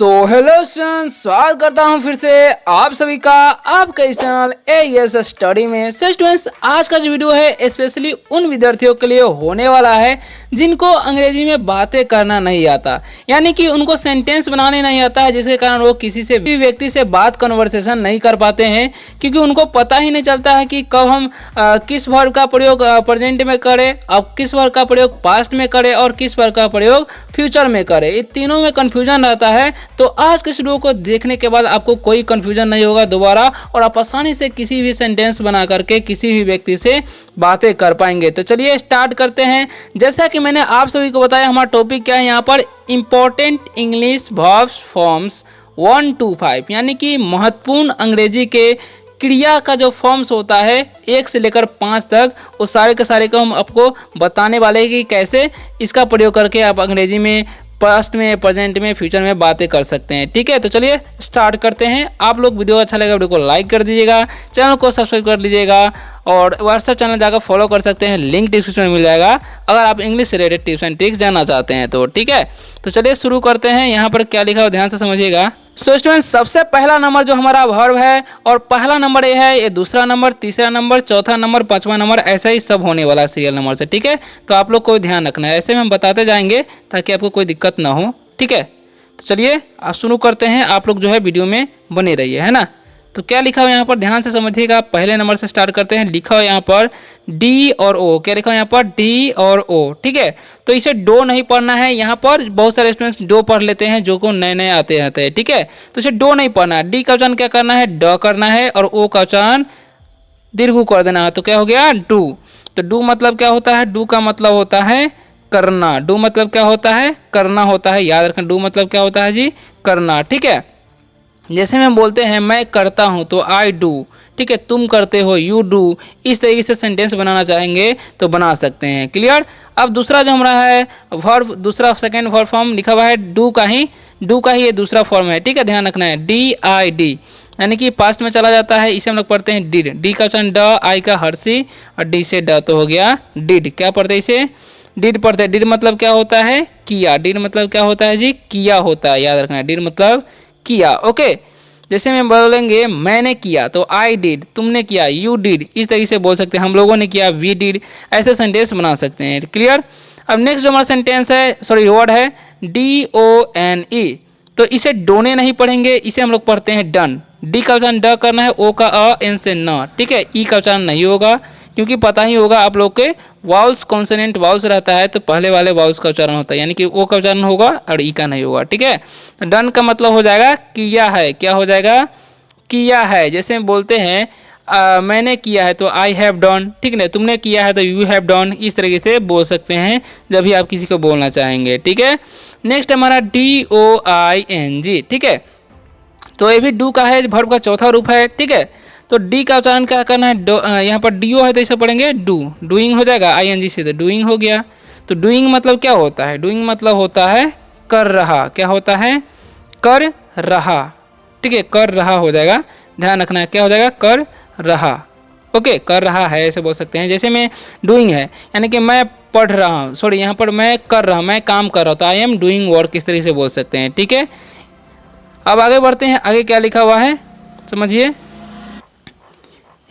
तो hello students, स्वागत करता हूं फिर से आप सभी का आपका इस चैनल एएस स्टडी में। सो स्टूडेंट्स, आज का जो वीडियो है स्पेशली उन विद्यार्थियों के लिए होने वाला है जिनको अंग्रेजी में बातें करना नहीं आता, यानी कि उनको सेंटेंस बनाने नहीं आता है, जिसके कारण वो किसी से भी व्यक्ति से बात कन्वर्सेशन नहीं कर पाते हैं, क्योंकि उनको पता ही नहीं चलता है कि कब हम किस वर्ब का प्रयोग प्रेजेंट में करें, अब किस वर्ब का प्रयोग पास्ट में करें और किस वर्ब का प्रयोग फ्यूचर में करें। ये तीनों में कन्फ्यूजन रहता है। तो आज के इस वीडियो को देखने के बाद आपको कोई कंफ्यूजन नहीं होगा दोबारा, और आप आसानी से किसी भी सेंटेंस बना करके किसी भी व्यक्ति से बातें कर पाएंगे। तो चलिए स्टार्ट करते हैं। जैसा कि मैंने आप सभी को बताया, हमारा टॉपिक क्या है यहाँ पर, important English verbs forms 1 to 5, यानी कि महत्वपूर्ण अंग्रेजी के क्रिया का जो फॉर्म्स होता है 1 से लेकर 5 तक, वो सारे के सारे को हम आपको बताने वाले हैं कि कैसे इसका प्रयोग करके आप अंग्रेजी में पास्ट में, प्रेजेंट में, फ्यूचर में बातें कर सकते हैं। ठीक है, तो चलिए स्टार्ट करते हैं। आप लोग वीडियो अच्छा लगा वीडियो को लाइक कर दीजिएगा, चैनल को सब्सक्राइब कर लीजिएगा, और व्हाट्सएप चैनल जाकर फॉलो कर सकते हैं, लिंक डिस्क्रिप्शन में मिल जाएगा अगर आप इंग्लिश से रिलेटेड टिप्स एंड ट्रिक्स जानना चाहते हैं तो। ठीक है, तो चलिए शुरू करते हैं। यहाँ पर क्या लिखा है ध्यान से समझिएगा। सो स्टूडेंट्स, सबसे पहला नंबर जो हमारा वर्ब है, और पहला नंबर ये है, ये दूसरा नंबर, तीसरा नंबर, चौथा नंबर, पांचवा नंबर, ऐसा ही सब होने वाला है सीरियल नंबर से। ठीक है, तो आप लोग को ध्यान रखना है, ऐसे में हम बताते जाएंगे ताकि आपको कोई दिक्कत ना हो। ठीक है, तो चलिए आप शुरू करते हैं। आप लोग जो है वीडियो में बने रहिए, है ना। तो क्या लिखा हुआ यहाँ पर ध्यान से समझिएगा। पहले नंबर से स्टार्ट करते हैं। लिखा हुआ यहाँ पर डी और ओ। क्या लिखा हुआ यहाँ पर, डी और ओ। ठीक है, तो इसे डो नहीं पढ़ना है। यहाँ पर बहुत सारे स्टूडेंट्स डो पढ़ लेते हैं जो को नए नए आते रहते हैं। ठीक है, तो इसे डो नहीं पढ़ना है। डी का उच्चारण क्या करना है, ड करना है, और ओ का उच्चारण दीर्घ कर देना है। तो क्या हो गया, डू। तो डू मतलब क्या होता है, डू का मतलब होता है करना। डू मतलब क्या होता है, करना होता है। याद रखना, डू मतलब क्या होता है जी, करना। ठीक है, जैसे हम बोलते हैं मैं करता हूँ तो आई डू। ठीक है, तुम करते हो, यू डू। इस तरीके से सेंटेंस बनाना चाहेंगे तो बना सकते हैं। क्लियर। अब दूसरा जो हमारा है वर्ब, दूसरा सेकंड वर्ब फॉर्म लिखा हुआ है डू का ही ये दूसरा फॉर्म है। ठीक है, ध्यान रखना है, डी आई डी, यानी कि पास्ट में चला जाता है। इसे हम लोग पढ़ते हैं डिड। डी का उच्चारण ड, आई का हर्षी, और डी से ड तो हो गया डिड। क्या पढ़ते हैं इसे, डिड पढ़ते हैं। डिड मतलब क्या होता है, किया। डिड मतलब क्या होता है जी, किया होता है। याद रखना है, डिड मतलब किया। ओके, जैसे में बोलेंगे मैंने किया तो आई डिड, तुमने किया यू डिड। इस तरीके से बोल सकते हैं, हम लोगों ने किया वी डिड। ऐसे सेंटेंस बना सकते हैं। क्लियर। अब नेक्स्ट जो हमारा सेंटेंस है, सॉरी वर्ड है, डी ओ एन ई। तो इसे डोने नहीं पढ़ेंगे, इसे हम लोग पढ़ते हैं डन। डी का उच्चारण ड करना है, ओ का अ, एन से न। ठीक है, ई का उच्चारण नहीं होगा, क्योंकि पता ही होगा आप लोग के वाउल्स, कॉन्सोनेंट वाउल्स रहता है, तो पहले वाले वाउल्स का उच्चारण होता है, यानी कि ओ का उच्चारण होगा और ई का नहीं होगा। ठीक है, तो डन का मतलब हो जाएगा किया है। क्या हो जाएगा, किया है। जैसे हम बोलते हैं मैंने किया है तो आई हैव डन। ठीक है, तुमने किया है तो यू हैव डन। इस तरीके से बोल सकते हैं जब भी आप किसी को बोलना चाहेंगे। ठीक है, नेक्स्ट हमारा D O I N G. ठीक है, तो ये भी डू का है, वर्ब का चौथा रूप है। ठीक है, तो डी का उच्चारण क्या करना है, यहाँ पर डी ओ है तो इसे पढ़ेंगे डू। डूइंग हो जाएगा आई एन जी से, तो डूइंग हो गया। तो डूइंग मतलब क्या होता है, डूइंग मतलब होता है कर रहा। क्या होता है, कर रहा। ठीक है, कर रहा हो जाएगा, ध्यान रखना है, क्या हो जाएगा, कर रहा। ओके, कर रहा है ऐसे बोल सकते हैं। जैसे में डूइंग है, यानी कि मैं पढ़ रहा हूँ, सॉरी यहाँ पर मैं कर रहा हूँ, मैं काम कर रहा हूँ, तो आई एम डूइंग वर्क, इस तरीके से बोल सकते हैं। ठीक है, अब आगे बढ़ते हैं। आगे क्या लिखा हुआ है समझिए,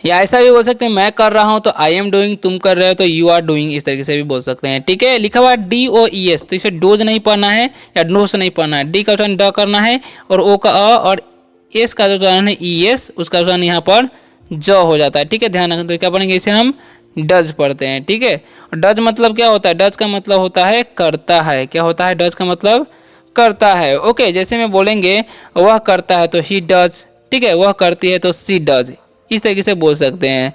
या ऐसा भी बोल सकते हैं मैं कर रहा हूँ तो आई एम डूइंग, तुम कर रहे हो तो यू आर डूइंग, इस तरीके से भी बोल सकते हैं। ठीक है, लिखा हुआ है डी ओ ई एस, तो इसे डोज नहीं पढ़ना है या नोस नहीं पढ़ना है। डी का उच्चारण ड करना है, और ओ का अ, और एस का जो उच्चारण है ई एस, उसका उच्चारण यहाँ पर ज हो जाता है। ठीक है, ध्यान रखना। तो क्या पढ़ेंगे, इसे हम डज पढ़ते हैं। ठीक है, डज मतलब क्या होता है, डज का मतलब होता है करता है। क्या होता है, डज का मतलब करता है। ओके, जैसे में बोलेंगे वह करता है तो ही डज। ठीक है, वह करती है तो सी डज, इस तरीके से बोल सकते हैं।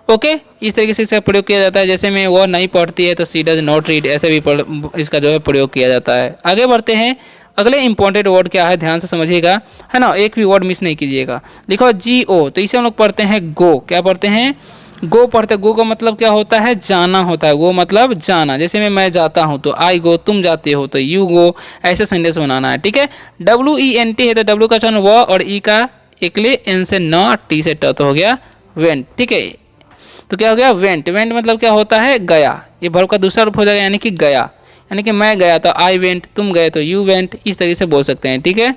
ओके, इस तरीके से इसका प्रयोग किया जाता है। जैसे में वह नहीं पढ़ती है तो सी डज नॉट रीड, ऐसे भी इसका जो है प्रयोग किया जाता है। आगे बढ़ते हैं। अगले इंपॉर्टेंट वर्ड क्या है, ध्यान से समझिएगा, है ना, एक भी वर्ड मिस नहीं कीजिएगा। लिखो जी ओ, तो इसे हम लोग पढ़ते हैं गो। क्या पढ़ते हैं, गो पढ़ते हैं। गो का मतलब क्या होता है, जाना होता है। गो मतलब जाना। जैसे में मैं जाता हूँ तो आई गो, तुम जाते हो तो यू गो, ऐसे सेंटेंस बनाना है। ठीक है, डब्ल्यू ई एन टी है तो डब्ल्यू का उच्चारण व, और ई का एक लिए एन से न, टी से ट, तो हो गया वेंट। ठीक है, तो क्या हो गया वेंट। वेंट मतलब क्या होता है, गया। ये वर्ब का दूसरा रूप हो जाएगा, यानी कि गया, यानी कि मैं गया तो आई वेंट, तुम गए तो यू वेंट, इस तरीके से बोल सकते हैं। ठीक है,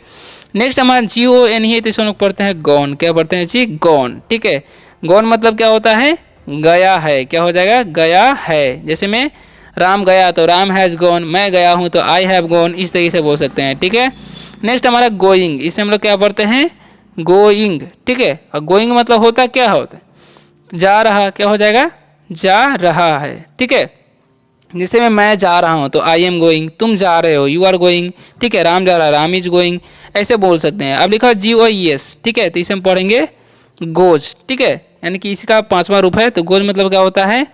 नेक्स्ट हमारा GON ही है, तो इसे हम लोग पढ़ते हैं गॉन। क्या पढ़ते हैं जी? गॉन। ठीक है, गॉन मतलब क्या होता है? गया है। क्या हो जाएगा? गया है। जैसे मैं राम गया तो राम हैज़ गॉन, मैं गया हूँ तो आई हैव गॉन, इस तरीके से बोल सकते हैं। ठीक है, नेक्स्ट हमारा गोइंग, इसे हम लोग क्या पढ़ते हैं? गोइंग। ठीक है, और गोइंग मतलब होता क्या होता है? जा रहा। क्या हो जाएगा? जा रहा है। ठीक है, जैसे मैं जा रहा हूँ तो आई एम गोइंग, तुम जा रहे हो, यू आर गोइंग। ठीक है, राम जा रहा है, राम इज गोइंग, ऐसे बोल सकते हैं। अब लिखा GOES। ठीक है, तो इसे हम पढ़ेंगे गोज। ठीक है, यानी कि इसका 5वां रूप है। तो गोज मतलब क्या होता है?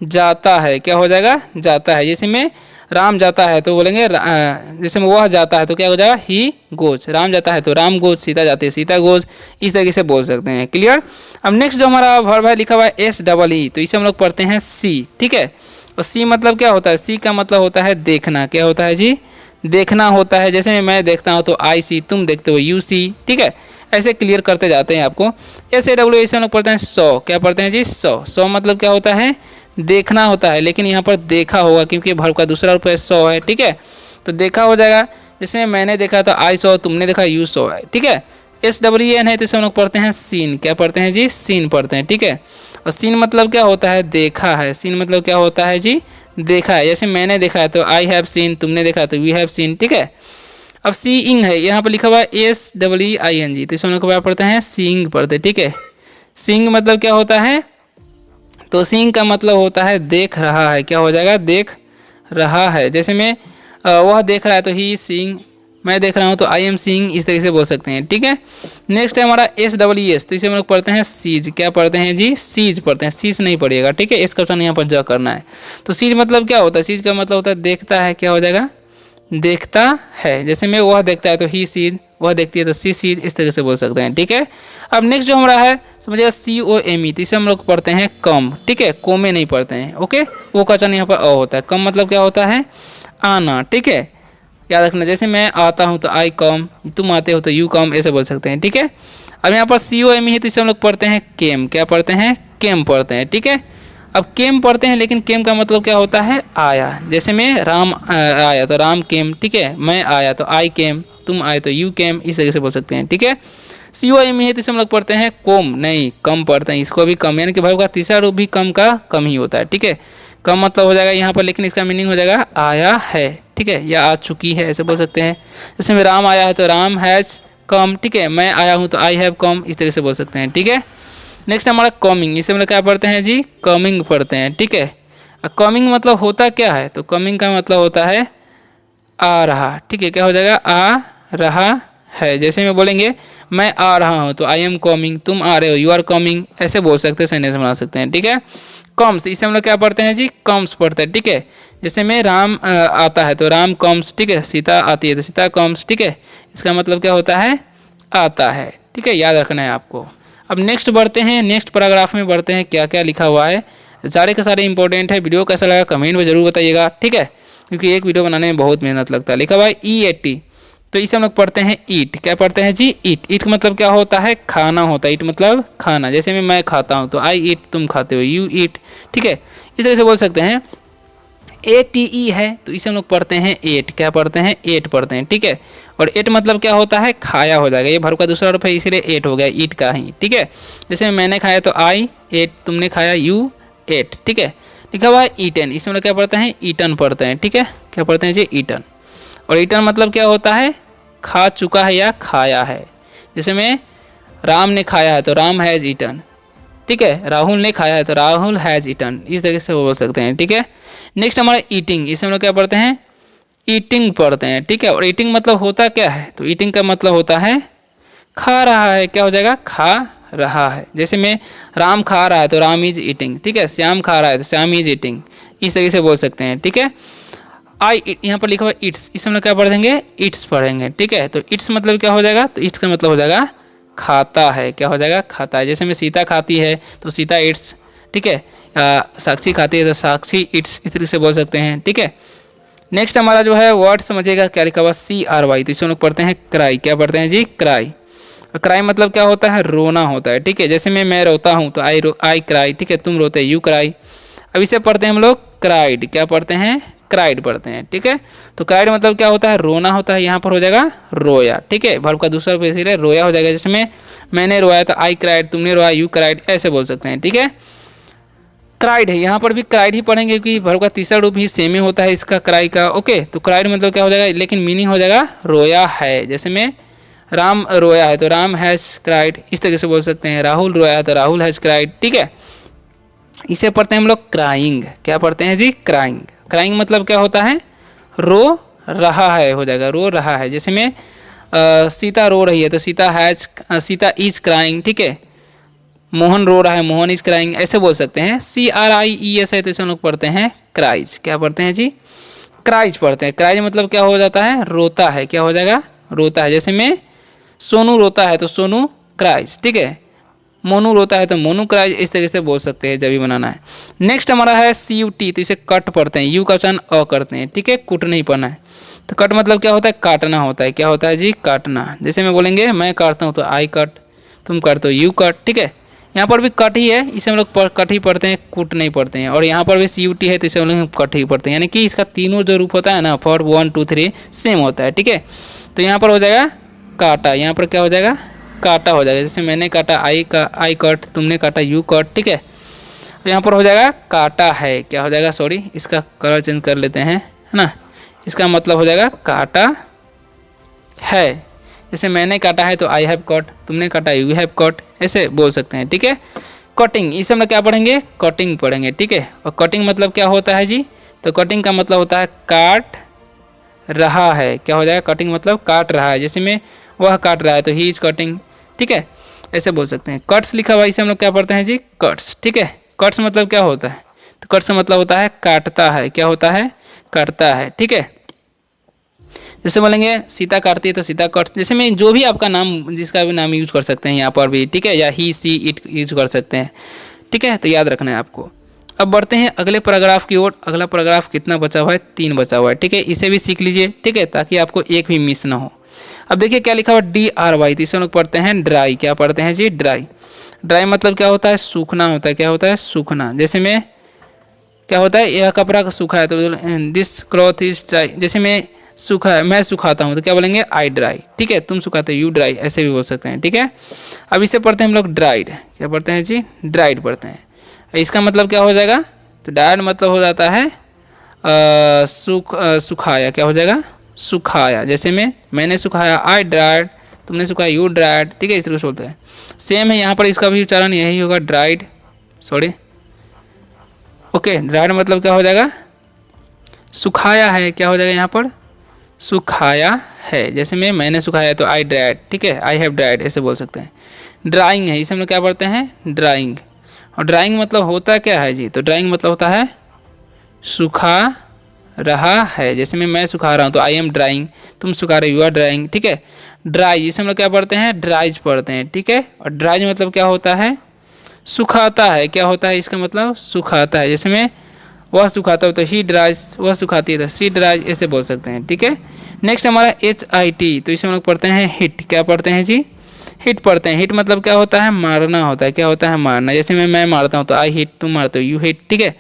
जाता है। क्या हो जाएगा? जाता है। जैसे में राम जाता है तो बोलेंगे जैसे में वह जाता है तो क्या हो जाएगा? He goes. राम जाता है तो राम गोज, सीता जाती है सीता गोज, इस तरीके से बोल सकते हैं। क्लियर। अब नेक्स्ट जो हमारा वर्ब है लिखा हुआ है SEE, तो इसे हम लोग पढ़ते हैं सी। ठीक है, और सी मतलब क्या होता है? सी का मतलब होता है देखना। क्या होता है जी? देखना होता है। जैसे मैं देखता हूँ तो आई सी, तुम देखते हो यू सी। ठीक है, ऐसे क्लियर करते जाते हैं आपको। SAW इसे हम लोग पढ़ते हैं सौ। क्या पढ़ते हैं जी? सौ। सौ मतलब क्या होता है? देखना होता है, लेकिन यहाँ पर देखा होगा क्योंकि वर्ब का दूसरा रूप है सौ है। ठीक है, तो देखा हो जाएगा। जैसे मैंने देखा तो आई सौ, तुमने देखा यू सौ है। ठीक है, SEEN है तो इसे हम लोग पढ़ते हैं सीन। क्या पढ़ते हैं जी? सीन पढ़ते हैं। ठीक है, और सीन मतलब क्या होता है? देखा है। सीन मतलब क्या होता है जी? देखा है। जैसे मैंने देखा है तो आई हैव सीन, तुमने देखा तो वी हैव सीन। ठीक है, अब सीइंग है, यहाँ पर लिखा हुआ है SEEING, तो इसे हम लोग पढ़ते हैं सीइंग पढ़ते हैं। ठीक है, सीइंग मतलब क्या होता है? तो सीइंग का मतलब होता है देख रहा है। क्या हो जाएगा? देख रहा है। जैसे मैं वह देख रहा है तो ही सीइंग, मैं देख रहा हूँ तो आई एम सीइंग, इस तरीके से बोल सकते हैं। ठीक है, नेक्स्ट है हमारा SEES, तो इसे हम लोग पढ़ते हैं सीज। क्या पढ़ते हैं जी? सीज पढ़ते हैं, सीज नहीं पढ़िएगा। ठीक है, इसका ऑप्शन यहाँ पर ज करना है। तो सीज मतलब क्या होता है? सीज का मतलब होता है देखता है। क्या हो जाएगा? देखता है। जैसे मैं वह देखता है तो ही सीज, वह देखती है तो सी सीज, इस तरीके से बोल सकते हैं। ठीक है, अब नेक्स्ट जो हमारा है समझिएगा COME, तो इसे हम लोग पढ़ते हैं कम। ठीक है, कोमे नहीं पढ़ते हैं। ओके, वो का ऑप्शन यहाँ पर अ होता है। कम मतलब क्या होता है? आना। ठीक है, याद रखना। जैसे मैं आता हूँ तो आई कम, तुम आते हो तो यू कम, ऐसे बोल सकते हैं। ठीक है, अब यहाँ पर COME है तो इसे हम लोग पढ़ते हैं केम। क्या पढ़ते हैं? केम पढ़ते हैं। ठीक है, अब केम पढ़ते हैं, लेकिन केम का मतलब क्या होता है? आया। जैसे मैं राम आया तो राम केम। ठीक है, मैं आया तो आई केम, तुम आए तो यू केम, इस तरीके से बोल सकते हैं। ठीक है, COME है तो इसे हम लोग पढ़ते हैं कोम, नहीं कम पढ़ते हैं। इसको भी कम, यानी कि भाई का तीसरा रूप भी कम का कम ही होता है। ठीक है, कम मतलब हो जाएगा यहाँ पर, लेकिन इसका मीनिंग हो जाएगा आया है। ठीक है, या आ चुकी है, ऐसे बोल सकते हैं। जैसे मैं राम आया है तो राम हैज़ कम। ठीक है, मैं आया हूँ तो आई हैव कम, इस तरीके से बोल सकते हैं। ठीक है, नेक्स्ट हमारा कमिंग, इसे हम लोग क्या पढ़ते हैं जी? कमिंग पढ़ते हैं। ठीक है, कमिंग मतलब होता क्या है? तो कमिंग का मतलब होता है आ रहा। ठीक है, क्या हो जाएगा? आ रहा है। जैसे मैं बोलेंगे मैं आ रहा हूँ तो आई एम कमिंग, तुम आ रहे हो यू आर कमिंग, ऐसे बोल सकते हैं, सेंटेंस बना सकते हैं। ठीक है, कम्स, इसे हम लोग क्या पढ़ते हैं जी? कम्स पढ़ते हैं। ठीक है, जैसे में राम आता है तो राम कम्स। ठीक है, सीता आती है तो सीता कम्स। ठीक है, इसका मतलब क्या होता है? आता है। ठीक है, याद रखना है आपको। अब नेक्स्ट बढ़ते हैं, नेक्स्ट पैराग्राफ में बढ़ते हैं, क्या क्या लिखा हुआ है। सारे के सारे इंपॉर्टेंट है। वीडियो कैसा लगा कमेंट में जरूर बताइएगा। ठीक है, क्योंकि एक वीडियो बनाने में बहुत मेहनत लगता है। लिखा हुआ है EAT, तो इसे हम लोग पढ़ते हैं ईट। क्या पढ़ते हैं जी? ईट। ईट का मतलब क्या होता है? खाना होता है। ईट मतलब खाना। जैसे मैं खाता हूँ तो आई ईट, तुम खाते हो यू ईट। ठीक है, इस तरह से बोल सकते हैं। ATE है तो इसे हम लोग पढ़ते हैं एट। क्या पढ़ते हैं? एट पढ़ते हैं। ठीक है, और एट मतलब क्या होता है? खाया हो जाएगा। ये वर्ब का दूसरा रूप है, इसीलिए एट हो गया, ईट का ही। ठीक है, जैसे मैंने खाया तो आई एट, तुमने खाया यू एट। ठीक है, लिखा हुआ है ईटन, इसमें हम लोग क्या पढ़ते हैं? ईटन पढ़ते हैं। ठीक है, क्या पढ़ते हैं जी? ईटन। और ईटन मतलब क्या होता है? खा चुका है या खाया है। जैसे में राम ने खाया है तो राम हैज़ ईटन। ठीक है, राहुल ने खाया है तो राहुल हैज़ ईटन, इस तरीके से वो बोल सकते हैं। ठीक है, नेक्स्ट हमारा ईटिंग, इसमें हम लोग क्या पढ़ते हैं? ईटिंग पढ़ते हैं। ठीक है, और ईटिंग मतलब होता क्या है? तो ईटिंग का मतलब होता है खा रहा है। क्या हो जाएगा? खा रहा है। जैसे में राम खा रहा है तो राम इज ईटिंग। ठीक है, श्याम खा रहा है तो श्याम इज ईटिंग, इस तरीके से बोल सकते हैं। ठीक है, आई यहाँ पर लिखा हुआ इट्स, इसमें हम लोग क्या पढ़ देंगे? इट्स पढ़ेंगे। ठीक है, तो इट्स मतलब क्या हो जाएगा? तो इट्स का मतलब हो जाएगा खाता है। क्या हो जाएगा? खाता है। जैसे में सीता खाती है तो सीता इट्स। ठीक है, साक्षी खाती है तो साक्षी इट्स, इस तरीके से बोल सकते हैं। ठीक है, नेक्स्ट हमारा जो है वर्ड समझिएगा, क्या लिखा हुआ? CRY, तो इसमें लोग पढ़ते हैं क्राई। क्या पढ़ते हैं जी? क्राई। क्राई मतलब क्या होता है? रोना होता है। ठीक है, जैसे मैं रोता हूँ तो आई क्राई। ठीक है, तुम रोते यू क्राई। अब इसे पढ़ते हैं हम लोग क्राइड। क्या पढ़ते हैं? क्राइड पढ़ते हैं। ठीक है, तो क्राइड मतलब क्या होता है, रोना होता है, यहाँ पर हो जाएगा रोया। ठीक है, वर्ब का दूसरा पेसिव है रोया हो जाएगा, जिसमें मैंने रोया तो आई क्राइड, तुमने रोया यू क्राइड, ऐसे बोल सकते हैं। ठीक है, क्राइड है, यहाँ पर भी क्राइड ही पढ़ेंगे क्योंकि वर्ब का तीसरा रूप ही सेम ही होता है इसका, क्राई का। ओके, तो क्राइड मतलब क्या हो जाएगा, लेकिन मीनिंग हो जाएगा रोया है। जैसे में राम रोया है तो राम हैज़ क्राइड, इस तरीके से बोल सकते हैं। राहुल रोया है तो राहुल हैज़ क्राइड। ठीक है, इसे पढ़ते हैं हम लोग क्राइंग। क्या पढ़ते हैं जी, क्राइंग। क्राइंग मतलब क्या होता है, रो रहा है हो जाएगा, रो रहा है। जैसे में सीता रो रही है तो सीता इज क्राइंग। ठीक है, मोहन रो रहा है, मोहन इज क्राइंग, ऐसे बोल सकते हैं। CRIES है तो इसे हम लोग पढ़ते हैं क्राइज। क्या पढ़ते हैं जी, क्राइज पढ़ते हैं। क्राइज मतलब क्या हो जाता है, रोता है। क्या हो जाएगा, रोता है। जैसे में सोनू रोता है तो सोनू क्राइज। ठीक है, मोनू रोता है तो मोनू क्राइज, इस तरीके से बोल सकते हैं जब भी बनाना है। नेक्स्ट हमारा है CUT, तो इसे कट पढ़ते हैं, यू का उच्चारण अ करते हैं। ठीक है, कुट नहीं पढ़ना है। तो कट मतलब क्या होता है, काटना होता है। क्या होता है जी, काटना। जैसे मैं बोलेंगे मैं काटता हूँ तो आई कट, तुम काटते हो यू कट। ठीक है, यहाँ पर भी कट ही है, इसे हम लोग कट ही पढ़ते हैं, कुट नहीं पढ़ते हैं। और यहाँ पर भी CUT है तो इसे हम लोग कट ही पढ़ते हैं, यानी कि इसका तीनों जो रूप होता है ना, फॉर 1 2 3 सेम होता है। ठीक है, तो यहाँ पर हो जाएगा काटा, यहाँ पर क्या हो जाएगा, काटा हो जाएगा। जैसे मैंने काटा आई कट, तुमने काटा यू कट। ठीक है, तो यहाँ पर हो जाएगा काटा है। क्या हो जाएगा, सॉरी इसका कलर चेंज कर लेते हैं, है ना। इसका मतलब हो जाएगा काटा है। जैसे मैंने काटा है तो आई हैव कट, तुमने काटा यू हैव कट, ऐसे बोल सकते हैं। ठीक है, कटिंग, इस समय क्या पढ़ेंगे, कटिंग पढ़ेंगे। ठीक है, और कटिंग मतलब क्या होता है जी, तो कटिंग का मतलब होता है काट रहा है। क्या हो जाएगा, कटिंग मतलब काट रहा है। जैसे में वह काट रहा है तो ही इज कटिंग। ठीक है, ऐसे बोल सकते हैं। कट्स लिखा हुआ इसे हम लोग क्या पढ़ते हैं जी, कट्स। ठीक है, कट्स मतलब क्या होता है, तो कट्स मतलब होता है काटता है। क्या होता है, काटता है। ठीक है, जैसे बोलेंगे सीता काटती है तो सीता कट्स। जैसे में जो भी आपका नाम, जिसका भी नाम यूज कर सकते हैं यहाँ पर भी। ठीक है, या ही सी इट यूज कर सकते हैं। ठीक है, तो याद रखना है आपको। अब बढ़ते हैं अगले पैराग्राफ की ओर। अगला पैराग्राफ कितना बचा हुआ है, 3 बचा हुआ है। ठीक है, इसे भी सीख लीजिए। ठीक है, ताकि आपको एक भी मिस ना हो। अब देखिए क्या लिखा हुआ, DRY, तो इसे लोग पढ़ते हैं ड्राई। क्या पढ़ते हैं जी, ड्राई। ड्राई मतलब क्या होता है, सूखना होता है। क्या होता है, सूखना। जैसे में क्या होता है, यह कपड़ा सूखा है तो दिस क्लॉथ इज ड्राई। जैसे में सूखा है, मैं सुखाता हूँ तो क्या बोलेंगे, आई ड्राई। ठीक है, तुम सुखाते हो यू ड्राई, ऐसे भी बोल सकते हैं। ठीक है, अब इसे पढ़ते हैं हम लोग ड्राइड। क्या पढ़ते हैं जी, ड्राइड पढ़ते हैं। इसका मतलब क्या हो जाएगा, तो ड्राइड मतलब हो जाता है सुखाया। क्या हो जाएगा, सुखाया। जैसे में मैंने सुखाया आई ड्राइड, तुमने सुखाया यू ड्राइड। ठीक है, इस तरह से बोलते हैं। सेम है यहाँ पर, इसका भी उच्चारण यही होगा, ड्राइड। सॉरी, ओके, ड्राइड मतलब क्या हो जाएगा, सुखाया है। क्या हो जाएगा यहाँ पर, सुखाया है। जैसे में मैंने सुखाया तो आई ड्राइड। ठीक है, आई हैव ड्राइड, ऐसे बोल सकते हैं। ड्राइंग है, इसे हम लोग क्या पढ़ते हैं, ड्राइंग। और ड्राइंग मतलब होता क्या है जी, तो ड्राइंग मतलब होता है सुखा रहा है। जैसे मैं सुखा रहा हूँ तो आई एम ड्राइंग, तुम सुखा रहे हो यू आर ड्राइंग। ठीक है, ड्राई, इसे हम लोग क्या पढ़ते हैं, ड्राइज पढ़ते हैं। ठीक है, और ड्राइज मतलब क्या होता है, सुखाता है। क्या होता है, इसका मतलब सुखाता है। जैसे में वह सुखाता है तो ही ड्राइज, वह सुखाती है तो सी ड्राइज, ऐसे बोल सकते हैं। ठीक है, नेक्स्ट हमारा HIT, तो इसे हम लोग पढ़ते हैं हिट। क्या पढ़ते हैं जी, हिट पढ़ते हैं। हिट मतलब क्या होता है, मारना होता है। क्या होता है, मारना। जैसे मैं मारता हूँ तो आई हिट, तुम मारते हो यू हिट। ठीक है,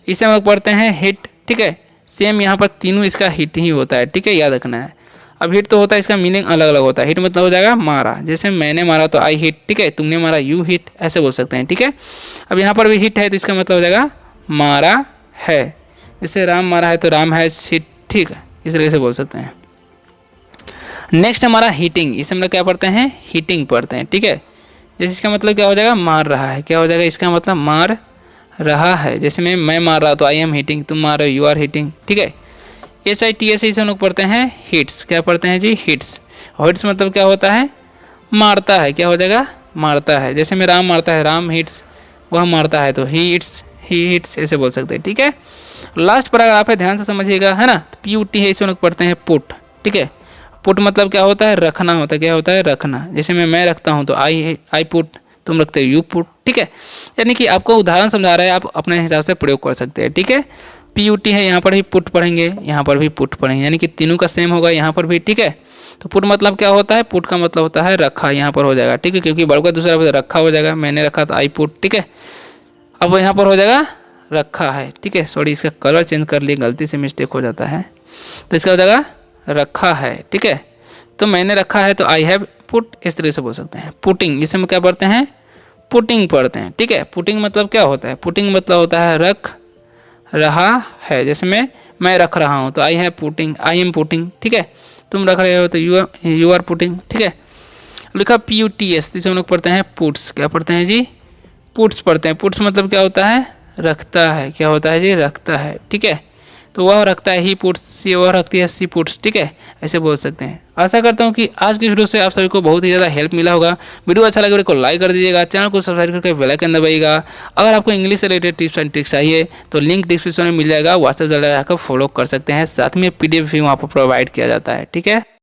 इसे हम लोग पढ़ते हैं हिट। ठीक है, सेम यहाँ पर तीनों इसका हिट ही होता है। ठीक है, याद रखना है। अब हिट तो होता है, इसका मीनिंग अलग अलग होता है। हिट मतलब हो जाएगा मारा। जैसे मैंने मारा तो आई हिट। ठीक है, तुमने मारा यू हिट, ऐसे बोल सकते हैं। ठीक है, अब यहाँ पर भी हिट है तो इसका मतलब हो जाएगा मारा है। जैसे राम मारा है तो राम हैज हिट। ठीक है, इस तरह से बोल सकते हैं। नेक्स्ट हमारा हीटिंग, इसे हम लोग क्या पढ़ते हैं, हीटिंग पढ़ते हैं। ठीक है, जैसे इसका मतलब क्या हो जाएगा, मार रहा है। क्या हो जाएगा, इसका मतलब मार रहा है। जैसे मैं मार रहा तो आई एम हीटिंग, तुम मार रहे हो यू आर हीटिंग। ठीक है, HITS इसे हम लोग पढ़ते हैं हिट्स। क्या पढ़ते हैं जी, हिट्स। हिट्स मतलब क्या होता है, मारता है। क्या हो जाएगा, मारता है। जैसे में राम मारता है, राम हिट्स, वह मारता है तो ही हिट्स, ऐसे बोल सकते हैं। ठीक है, लास्ट पैराग्राफ है, ध्यान से समझिएगा, है ना। PUT है, इसे हम लोग पढ़ते हैं पुट। ठीक है, पुट मतलब क्या होता है, रखना होता है। क्या होता है, रखना। जैसे मैं रखता हूँ तो आई पुट, तुम रखते हो यू पुट। ठीक है, यानी कि आपको उदाहरण समझा रहा है, आप अपने हिसाब से प्रयोग कर सकते हैं। ठीक है, PUT है, यहाँ पर भी पुट पढ़ेंगे, यहाँ पर भी पुट पढ़ेंगे, यानी कि तीनों का सेम होगा यहाँ पर भी। ठीक है, तो पुट मतलब क्या होता है, पुट का मतलब होता है रखा, यहाँ पर हो जाएगा। ठीक है, क्योंकि वर्ब का दूसरा रखा हो जाएगा, मैंने रखा तो आई पुट। ठीक है, अब यहाँ पर हो जाएगा रखा है। ठीक है, सॉरी इसका कलर चेंज कर लिए, गलती से मिस्टेक हो जाता है। तो इसका हो जाएगा रखा है। ठीक है, तो मैंने रखा है तो आई हैव पुट, इस तरह से बोल सकते हैं। पुटिंग, इसे हम क्या पढ़ते हैं? पुटिंग पढ़ते हैं। ठीक है, पुटिंग मतलब क्या होता है? पुटिंग मतलब होता है रख रहा है। जैसे मैं रख रहा हूँ तो I have putting, I am putting. ठीक है, तुम रख रहे हो तो यू आर पुटिंग। ठीक है, लिखा PUTS, इसे हम लोग पढ़ते हैं पुट्स। क्या पढ़ते हैं जी? पुट्स पढ़ते हैं। पुट्स मतलब क्या होता है? रखता है। क्या होता है जी? रखता है। ठीक है, तो वह रखता है ही पुट्स, वह रखती है सी पुट्स। ठीक है, ऐसे बोल सकते हैं। आशा करता हूँ कि आज की वीडियो से आप सभी को बहुत ही ज़्यादा हेल्प मिला होगा। वीडियो अच्छा लगे वीडियो को लाइक कर दीजिएगा, चैनल को सब्सक्राइब करके बेल आइकन दबाइएगा। अगर आपको इंग्लिश से रिलेटेड टिप्स एंड ट्रिक्स चाहिए तो लिंक डिस्क्रिप्शन में मिल जाएगा, व्हाट्सएप जाकर फॉलो कर सकते हैं। साथ में PDF भी वहाँ पर प्रोवाइड किया जाता है। ठीक है।